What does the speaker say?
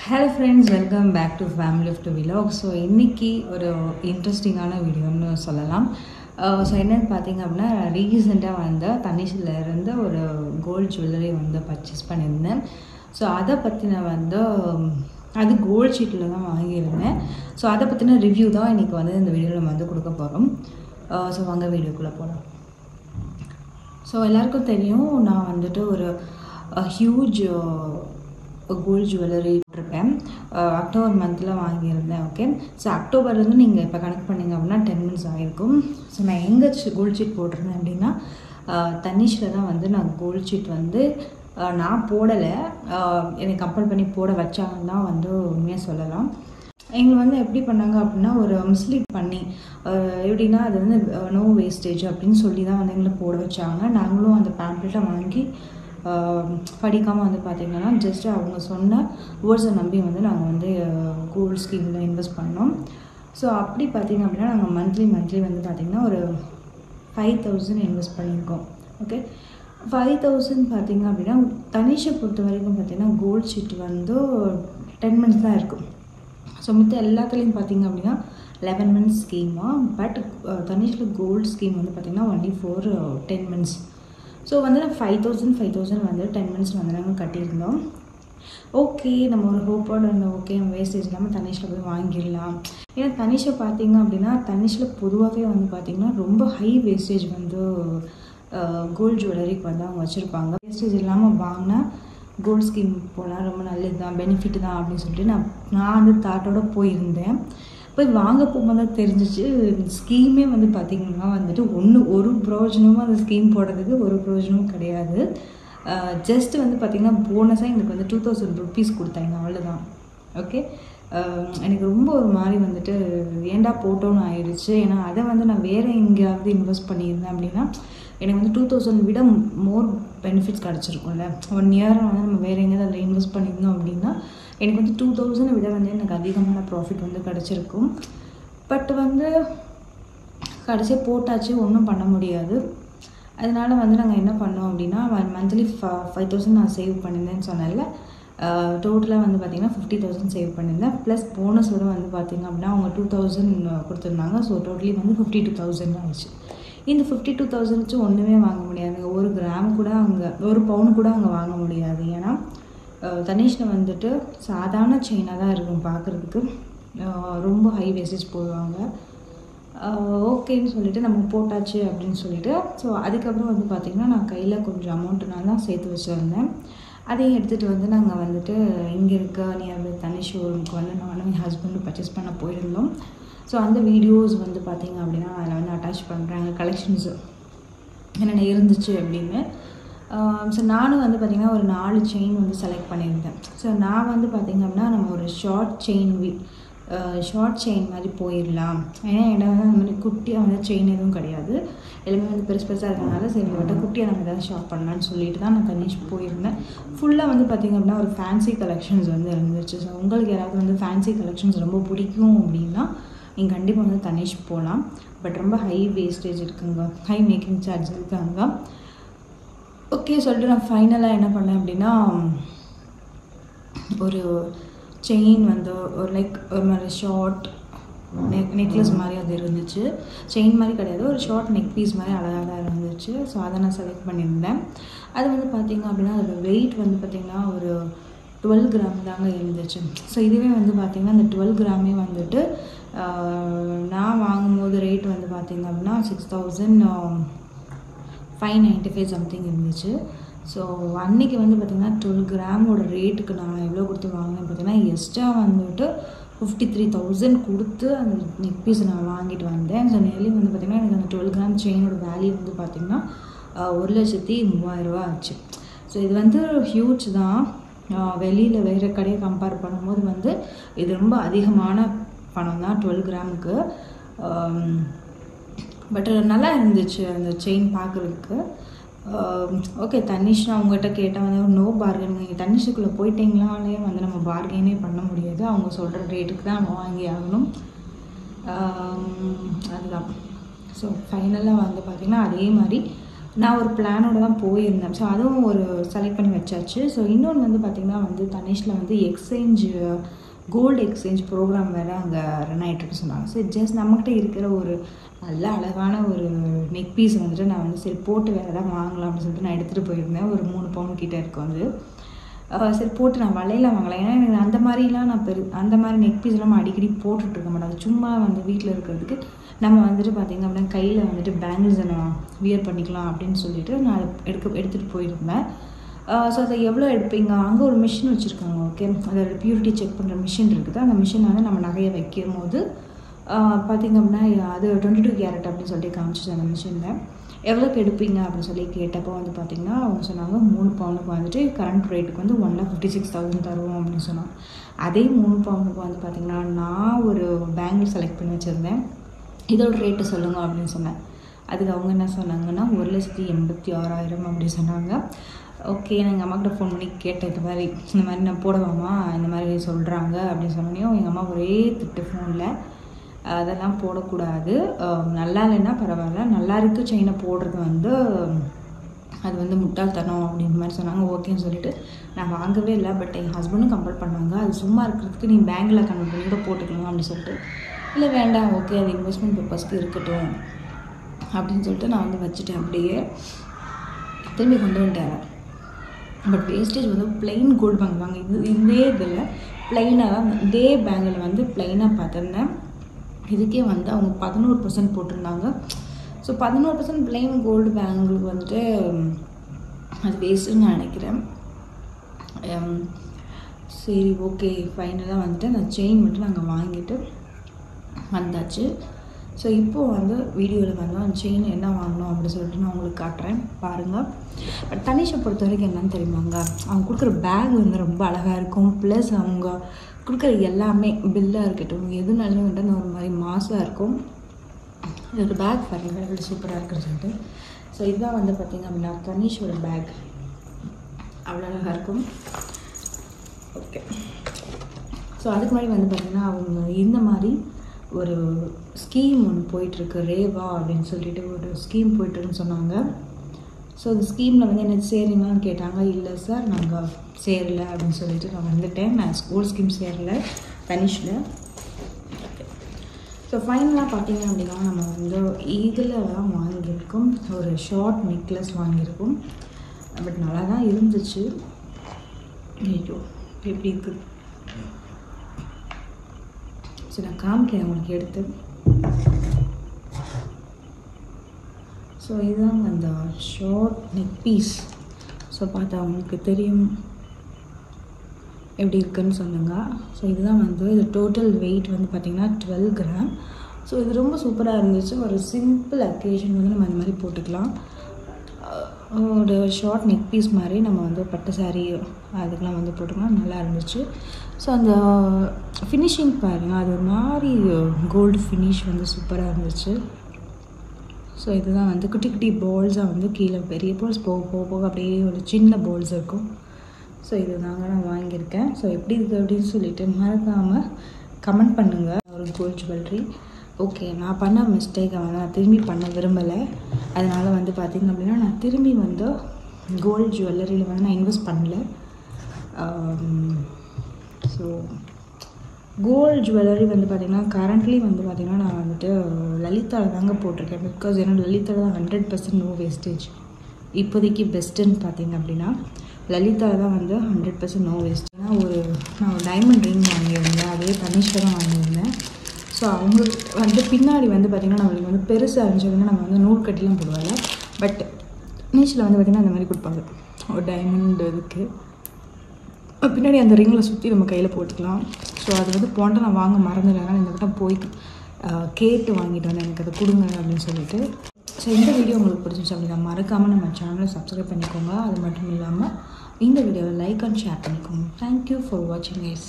Hello friends, welcome back to Family of the Vlog. So இன்னைக்கு ஒரு இன்ட்ரெஸ்டிங்கான வீடியோன்னு சொல்லலாம். ஸோ என்னென்னு பார்த்தீங்க அப்படின்னா ரீசெண்டாக வந்து தனிஷில் இருந்து ஒரு கோல்டு ஜுவல்லரி வந்து பர்ச்சேஸ் பண்ணியிருந்தேன். ஸோ அதை பற்றின வந்து அது கோல்டு ஷீட்டில் தான் வாங்கியிருந்தேன். ஸோ அதை பற்றின ரிவ்யூ தான் இன்றைக்கி வந்து இந்த வீடியோவில் நம்ம வந்து கொடுக்க போகிறோம். ஸோ வாங்க வீடியோக்குள்ளே போகலாம். ஸோ எல்லாருக்கும் தெரியும், நான் வந்துட்டு ஒரு ஹியூஜ் கோல்டு ஜுவல்லரி போட்டிருக்கேன். அக்டோபர் மந்தில் வாங்கியிருந்தேன். ஓகே, ஸோ அக்டோபர்லேருந்து நீங்கள் இப்போ கனெக்ட் பண்ணிங்க அப்படின்னா 10 months ஆகிருக்கும். ஸோ நான் எங்கே கோல்டு ஷீட் போட்டிருந்தேன் அப்படின்னா தனிஷில் தான் வந்து நான் கோல்டு ஷீட் வந்து நான் போடலை, எனக்கு கம்பல் பண்ணி போட வச்சாங்கன்னு தான் வந்து உண்மையாக சொல்லலாம். எங்களை வந்து எப்படி பண்ணாங்க அப்படின்னா ஒரு மிஸ்லீட் பண்ணி எப்படின்னா அது வந்து நோ வேஸ்டேஜ் அப்படின்னு சொல்லி தான் வந்து எங்களை போட வச்சாங்க. நாங்களும் அந்த பேம்ப்ளெட்டை வாங்கி படிக்காமல் வந்து பார்த்திங்கன்னா ஜஸ்ட்டு அவங்க சொன்ன வேர்ட்ஸை நம்பி வந்து நாங்கள் வந்து கோல்டு ஸ்கீமில் இன்வெஸ்ட் பண்ணோம். ஸோ அப்படி பார்த்திங்க அப்படின்னா நாங்கள் மந்த்லி வந்து பார்த்திங்கன்னா ஒரு 5,000 இன்வெஸ்ட் பண்ணியிருக்கோம். ஓகே, 5,000 பார்த்திங்க அப்படின்னா தனிஷை பொறுத்த வரைக்கும் பார்த்திங்கன்னா கோல்டு ஷீட் வந்து 10 months தான் இருக்கும். ஸோ மித்த எல்லாத்துலேயும் பார்த்திங்க அப்படின்னா 11 months ஸ்கீமாக, பட் தனிஷில் கோல்டு ஸ்கீம் வந்து பார்த்திங்கன்னா ஒன்லி ஃபார் 10 months. ஸோ வந்து 5,000 வந்து 10 months வந்து நாங்கள் கட்டியிருந்தோம். ஓகே, நம்ம ஒரு ஹோப்போடு இருந்தோம். ஓகே, நம்ம வேஸ்டேஜ் இல்லாமல் தனிஷில் போய் வாங்கிடலாம். ஏன்னா தனிஷை பார்த்திங்க அப்படின்னா தனிஷில் பொதுவாகவே வந்து பார்த்திங்கன்னா ரொம்ப ஹை வேஸ்டேஜ் வந்து கோல்டு ஜுவல்லரிக்கு வந்து அவங்க வச்சுருப்பாங்க. வேஸ்டேஜ் இல்லாமல் வாங்கினா கோல்டு ஸ்கீம் போனால் ரொம்ப நல்லது தான், பெனிஃபிட் தான் அப்படின்னு சொல்லிட்டு நான் வந்து தாட்டோடு போயிருந்தேன். போய் வாங்க போகும்போது தான் தெரிஞ்சிச்சு ஸ்கீமே வந்து பார்த்திங்கன்னா வந்துட்டு ஒரு ப்ரோஜனமும் அந்த ஸ்கீம் போடுறதுக்கு ஒரு ப்ரோஜனமும் கிடையாது. ஜஸ்ட்டு வந்து பார்த்திங்கன்னா போனஸாக எங்களுக்கு வந்து 2,000 rupees கொடுத்தாங்க, அவ்வளோதான். ஓகே, எனக்கு ரொம்ப ஒரு மாதிரி வந்துட்டு ஏண்டா போட்டோன்னு ஆயிடுச்சு. ஏன்னா அதை வந்து நான் வேறு எங்கேயாவது இன்வெஸ்ட் பண்ணியிருந்தேன் அப்படின்னா எனக்கு வந்து 2,000 விட மோர் பெனிஃபிட்ஸ் கிடச்சிருக்கும்ல. 1 year வந்து நம்ம வேறு எங்கேயாவது அதில் இன்வெஸ்ட் பண்ணியிருந்தோம் அப்படின்னா எனக்கு வந்து 2,000 விட வந்து எனக்கு அதிகமான ப்ராஃபிட் வந்து கிடச்சிருக்கும். பட் வந்து கடைசியாக போட்டாச்சு, ஒன்றும் பண்ண முடியாது. அதனால் வந்து நாங்கள் என்ன பண்ணோம் அப்படின்னா மந்த்லி 5,000 நான் சேவ் பண்ணியிருந்தேன்னு சொன்னேன்ல, டோட்டலாக வந்து பார்த்திங்கன்னா 50,000 சேவ் பண்ணியிருந்தேன். ப்ளஸ் போனஸோடு வந்து பார்த்திங்க அப்படின்னா அவங்க 2,000 கொடுத்துருந்தாங்க. ஸோ டோட்டலி வந்து 52,000 ஆயிடுச்சு. இந்த 52,000 வச்சு ஒன்றுமே வாங்க முடியாது. 1 கிராம் கூட அங்கே 1 பவுன் கூட அங்கே வாங்க முடியாது. ஏன்னா தனிஷில் வந்துட்டு சாதாரண செயினாக தான் இருக்கும் பார்க்குறதுக்கு, ரொம்ப ஹை வேஸ்டேஜ் போடுவாங்க. ஓகேன்னு சொல்லிவிட்டு நம்ம போட்டாச்சு அப்படின்னு சொல்லிவிட்டு ஸோ அதுக்கப்புறம் வந்து பார்த்திங்கன்னா நான் கையில் கொஞ்சம் அமௌண்ட்டுனால சேர்த்து வச்சுருந்தேன். அதையும் எடுத்துகிட்டு வந்து நாங்கள் வந்துட்டு இங்கே இருக்க நியர் தனிஷ் ஷோரூமுக்கு வந்து நானும் என் ஹஸ்பண்டும் பர்ச்சேஸ் பண்ண போயிருந்தோம். ஸோ அந்த வீடியோஸ் வந்து பார்த்திங்க அப்படின்னா அதில் வந்து அட்டாச் பண்ணுறாங்க கலெக்ஷன்ஸு என்னென்ன இருந்துச்சு அப்படின்னு. ஸோ நானும் வந்து பார்த்திங்கன்னா ஒரு 4 செயின் வந்து செலக்ட் பண்ணியிருந்தேன். ஸோ நான் வந்து பார்த்திங்க அப்படின்னா நம்ம ஒரு ஷார்ட் செயின் மாதிரி போயிடலாம். ஏன்னா இடம் வந்து அந்த மாதிரி குட்டியாக வந்து செயின் எதுவும் கிடையாது, எல்லாமே வந்து பெருசாக இருக்கிறதுனால சரி மட்டும் குட்டியாக நம்ம எதாவது ஷாப் பண்ணலான்னு சொல்லிட்டு தான் நான் தனிஷ் போயிருந்தேன். ஃபுல்லாக வந்து பார்த்திங்க அப்படின்னா ஒரு ஃபேன்சி கலெக்ஷன்ஸ் வந்து இருந்துச்சு. ஸோ உங்களுக்கு யாராவது வந்து ஃபேன்சி கலெக்ஷன்ஸ் ரொம்ப பிடிக்கும் அப்படின்னா நீங்கள் கண்டிப்பாக வந்து தனிஷ் போகலாம். பட் ரொம்ப ஹை வேஸ்டேஜ் இருக்குங்க, ஹை மேக்கிங் சார்ஜ் இருக்காங்க. ஓகே சொல்லிட்டு நான் ஃபைனலாக என்ன பண்ணேன் அப்படின்னா ஒரு செயின் வந்து ஒரு ஒரு மாதிரி ஷார்ட் நெக்லஸ் மாதிரி அது இருந்துச்சு. செயின் மாதிரி கிடையாது, ஒரு ஷார்ட் நெக் பீஸ் மாதிரி அழகாக தான் இருந்துச்சு. ஸோ அதை நான் செலக்ட் பண்ணியிருந்தேன். அது வந்து பார்த்திங்க அப்படின்னா அதோடய வெயிட் வந்து பார்த்திங்கன்னா ஒரு 12 கிராம் தாங்க இருந்துச்சு. ஸோ இதுவே வந்து பார்த்திங்கன்னா அந்த 12 கிராமே வந்துட்டு நான் வாங்கும்போது ரேட் வந்து பார்த்திங்க அப்படின்னா 6,595 சம்திங் இருந்துச்சு. ஸோ அன்றைக்கி வந்து பார்த்திங்கன்னா 12 கிராமோட ரேட்டுக்கு நான் எவ்வளோ கொடுத்து வாங்கினேன் பார்த்திங்கன்னா எக்ஸ்ட்ரா வந்துட்டு 53,000 கொடுத்து அந்த நெக் பீஸை நான் வாங்கிட்டு வந்தேன். ஸோ நியர்லி வந்து பார்த்திங்கன்னா எனக்கு அந்த 12 கிராம் செயினோட வேல்யூ வந்து பார்த்திங்கன்னா 1,30,000 ஆச்சு. ஸோ இது வந்து ஹியூஜ் தான். வெளியில் வேறு கடையை கம்பேர் பண்ணும்போது வந்து இது ரொம்ப அதிகமான பணம் தான் 12 கிராமுக்கு. பட் நல்லா இருந்துச்சு அந்த செயின் பார்க்குறதுக்கு. ஓகே, தனிஷ் நான் உங்கள்கிட்ட கேட்டால் வந்து நோ பார்கெனிங், நீங்கள் தனிஷுக்குள்ளே போயிட்டீங்களாலே வந்து நம்ம பார்கெனே பண்ண முடியாது, அவங்க சொல்கிற ரேட்டுக்கு தான் நம்ம வாங்கி ஆகணும். அதுதான். ஸோ ஃபைனலாக வந்து பார்த்திங்கன்னா அதே மாதிரி நான் ஒரு பிளானோட தான் போயிருந்தேன். ஸோ அதுவும் ஒரு செலக்ட் பண்ணி வச்சாச்சு. ஸோ இன்னொன்று வந்து பார்த்திங்கன்னா வந்து தனிஷில் வந்து கோல்டு எக்ஸ்சேஞ்ச் ப்ரோக்ராம் வேறு அங்கே ரன் ஆகிட்டுருக்கு சொன்னாங்க. சரி ஜஸ்ட் நம்மக்கிட்ட இருக்கிற ஒரு நல்ல அழகான ஒரு நெக் பீஸ் வந்துட்டு நான் வந்து சரி போட்டு வேறு எதாவது வாங்கலாம் அப்படின்னு சொல்லிட்டு நான் எடுத்துகிட்டு போயிருந்தேன். ஒரு 3 பவுன் கிட்டே இருக்கும் வந்து. சரி போட்டு நான் வளையல வாங்கலாம். ஏன்னா எனக்கு அந்த மாதிரிலாம் அந்த மாதிரி நெக் பீஸ்லாம் அடிக்கடி போட்டுட்ருக்க மாட்டேன். சும்மா வந்து வீட்டில் இருக்கிறதுக்கு நம்ம வந்துட்டு பார்த்திங்க அப்படின்னா கையில் வந்துட்டு பேங்கிள்ஸை நான் வியர் பண்ணிக்கலாம் அப்படின்னு சொல்லிட்டு நான் எடுத்துகிட்டு போயிருந்தேன். ஸோ அதை எவ்வளோ எடுப்பீங்க? அங்கே ஒரு மிஷின் வச்சுருக்காங்க. ஓகே, அதோட பியூரிட்டி செக் பண்ணுற மிஷின் இருக்குது. அந்த மிஷின் வந்து நம்ம நகையை வைக்கும் போது பார்த்திங்க அப்படின்னா அது 22 கேரட் அப்படின்னு சொல்லி காமிச்சிச்சு அந்த மிஷினில். எவ்வளோக்கு எடுப்பீங்க அப்படின்னு சொல்லி கேட்டப்போ வந்து பார்த்திங்கன்னா அவங்க சொன்னாங்க 3 பவுனுக்கு வந்துட்டு கரண்ட் ரேட்டுக்கு வந்து 1,56,000 தருவோம் அப்படின்னு சொன்னாங்க. அதே 3 பவுனுக்கு வந்து பார்த்திங்கன்னா நான் ஒரு பேங்கிள் செலக்ட் பண்ணி வச்சுருந்தேன். இதோட ரேட்டு சொல்லுங்கள் அப்படின்னு சொன்னேன். அதுக்கு அவங்க என்ன சொன்னாங்கன்னா 1,86,000 அப்படி சொன்னாங்க. ஓகே, நான் எங்கள் அம்மாக்கிட்ட ஃபோன் பண்ணி கேட்டேன், இந்த மாதிரி நான் போடவாமா, இந்த மாதிரி சொல்கிறாங்க அப்படின்னு சொன்னோன்னே எங்கள் அம்மா ஒரே திட்டு ஃபோனில். அதெல்லாம் போடக்கூடாது, நல்லா இல்லைன்னா பரவாயில்ல, நல்லா இருக்குது செயினை போடுறது வந்து அது வந்து முட்டாள்தனம் அப்படின்ற மாதிரி சொன்னாங்க. ஓகேன்னு சொல்லிவிட்டு நான் வாங்கவே இல்லை. பட் என் ஹஸ்பண்டும் கம்பல் பண்ணாங்க, அது சும்மா இருக்கிறதுக்கு நீ பேங்கில் கன்வெர்ட் பண்ணி கூட போட்டுக்கலாம் அப்படின்னு சொல்லிட்டு. இல்லை வேண்டாம், ஓகே அது இன்வெஸ்ட்மெண்ட் பர்பஸ்க்கு இருக்கட்டும் அப்படின்னு சொல்லிட்டு நான் வந்து வச்சுட்டேன். அப்படியே திரும்பி கொண்டு வந்துட்டேன். பட் வேஸ்டேஜ் வந்து பிளெயின் கோல்டு வாங்குவாங்க. இதே இதில் பிளெயினாக தான் இதே பேங்கில் வந்து பிளெயினாக பார்த்துருந்தேன். இதுக்கே வந்து அவங்க 11% போட்டிருந்தாங்க. ஸோ 11% பிளெயின் கோல்டு பேங்கிளுக்கு வந்துட்டு அது வேஸ்ட்டுன்னு நான் நினைக்கிறேன். சரி ஓகே, ஃபைனலாக வந்துட்டு அந்த செயின் மட்டும் நாங்கள் வாங்கிட்டு வந்தாச்சு. ஸோ இப்போது வந்து வீடியோவில் வந்து அந்த செயின் என்ன வாங்கினோம் அப்படின்னு சொல்லிட்டு நான் உங்களுக்கு காட்டுறேன், பாருங்கள். பட் தனிஷை பொறுத்த வரைக்கும் என்னன்னு தெரியுமாங்க, அவங்க கொடுக்குற பேக் வந்து ரொம்ப அழகாக இருக்கும். ப்ளஸ் அவங்க கொடுக்குற எல்லாமே பில்லாக இருக்கட்டும் எதுனாலுமே வந்து அந்த ஒரு மாதிரி மாசாக இருக்கும். இதோட பேக் பாருங்கள் எப்படி சூப்பராக இருக்குன்னு சொல்லிட்டு. ஸோ இதுதான் வந்து பார்த்திங்க அப்படின்னா தனிஷோட பேக், அவ்வளோ அழகாக இருக்கும். ஓகே, ஸோ அதுக்கு முன்னாடி வந்து பார்த்திங்கன்னா அவங்க இந்த மாதிரி ஒரு ஸ்கீம் ஒன்று போயிட்டுருக்கு, ரேவா அப்படின்னு சொல்லிட்டு ஒரு ஸ்கீம் போயிட்டுருக்குன்னு சொன்னாங்க. ஸோ அந்த ஸ்கீமில் வந்து என்ன சேருங்கன்னு கேட்டாங்க. இல்லை சார் நாங்கள் சேரலை அப்படின்னு சொல்லிட்டு நான் வந்துட்டேன். நான் ஸ்கூல் ஸ்கீம் சேரலை தனிஷில். ஸோ ஃபைனலாக பார்த்தீங்க அப்படின்னா நம்ம வந்து இதில் தான் வாங்கியிருக்கோம், ஒரு ஷார்ட் நெக்லஸ் வாங்கியிருக்கோம். பட் நல்லா தான் இருந்துச்சு. ஐயோ எப்படி இருக்குது, ஸோ நான் காமிக்கிறேன் உங்களுக்கு எடுத்து. ஸோ இதுதான் அந்த ஷார்ட் நெக் பீஸ். ஸோ பார்த்தா உங்களுக்கு தெரியும் எப்படி இருக்குன்னு சொல்லுங்கள். ஸோ இதுதான் வந்து இது டோட்டல் வெயிட் வந்து பார்த்திங்கன்னா 12 கிராம். ஸோ இது ரொம்ப சூப்பராக இருந்துச்சு. ஒரு சிம்பிள் அக்கேஷன் வந்து நம்ம அந்த மாதிரி போட்டுக்கலாம். ஒரு ஷார்ட் நெக் பீஸ் மாதிரி நம்ம வந்து பட்டு சாரீ அதுக்கெலாம் வந்து போட்டுக்கலாம், நல்லா இருந்துச்சு. ஸோ அந்த ஃபினிஷிங் பாருங்கள், அது ஒரு மாதிரி கோல்டு ஃபினிஷ் வந்து சூப்பராக இருந்துச்சு. ஸோ இதுதான் வந்து குட்டி குட்டி பால்ஸாக வந்து கீழே பெரிய பால்ஸ் போக போக போக அப்படியே ஒரு சின்ன பால்ஸ் இருக்கும். ஸோ இது தாங்க நான் வாங்கியிருக்கேன். ஸோ எப்படி இருக்குது அப்படின்னு சொல்லிட்டு மறக்காமல் கமெண்ட் பண்ணுங்கள். ஒரு கோல்ட் ஜுவல்லரி ஓகே, நான் பண்ண மிஸ்டேக்கை வந்து நான் திரும்பி பண்ண விரும்பலை. அதனால் வந்து பார்த்திங்க அப்படின்னா நான் திரும்பி வந்து கோல்ட் ஜுவல்லரியில் வந்து நான் இன்வெஸ்ட் பண்ணல. ஸோ கோல்ட் ஜுவல்லரி வந்து பார்த்திங்கன்னா கரண்ட்லி வந்து பார்த்திங்கன்னா நான் வந்துட்டு லலிதாவில் தாங்க போட்டிருக்கேன். பிகாஸ் ஏன்னா லலிதாவில் தான் 100% நோ வேஸ்டேஜ் இப்போதைக்கு பெஸ்ட்டுன்னு பார்த்திங்க அப்படின்னா லலிதாவில் தான் வந்து 100% நோ வேஸ்ட். ஏன்னா நான் ஒரு டைமண்ட் ரிங் வாங்கியிருந்தேன், அதே தனிஷில் தான் வாங்கியிருந்தேன். ஸோ அவங்களுக்கு வந்து பின்னாடி வந்து பார்த்திங்கன்னா நம்மளுக்கு வந்து பெருசாக இருந்துச்சுன்னா நம்ம வந்து நூல் கட்டிலாம் போடுவாங்க. பட் தனிஷில் வந்து பார்த்திங்கன்னா அந்த மாதிரி கொடுப்பாங்க, ஒரு டைமண்ட் இதுக்கு பின்னாடி அந்த ரிங்கில் சுற்றி நம்ம கையில் போட்டுக்கலாம். ஸோ அது வந்து போன்ட்டு நான் வாங்க மறந்துடுறேன். இந்த கிட்ட போய் கேட்டு வாங்கிட்டு வந்தேன், எனக்கு அதை கொடுங்க அப்படின்னு சொல்லிட்டு. ஸோ இந்த வீடியோ உங்களுக்கு பிடிச்சிச்சு அப்படின்னா மறக்காமல் நம்ம சேனலை சப்ஸ்கிரைப் பண்ணிக்கோங்க. அது மட்டும் இல்லாமல் இந்த வீடியோவை லைக் அண்ட் ஷேர் பண்ணிக்கோங்க. தேங்க்யூ ஃபார் வாட்சிங் கைஸ்.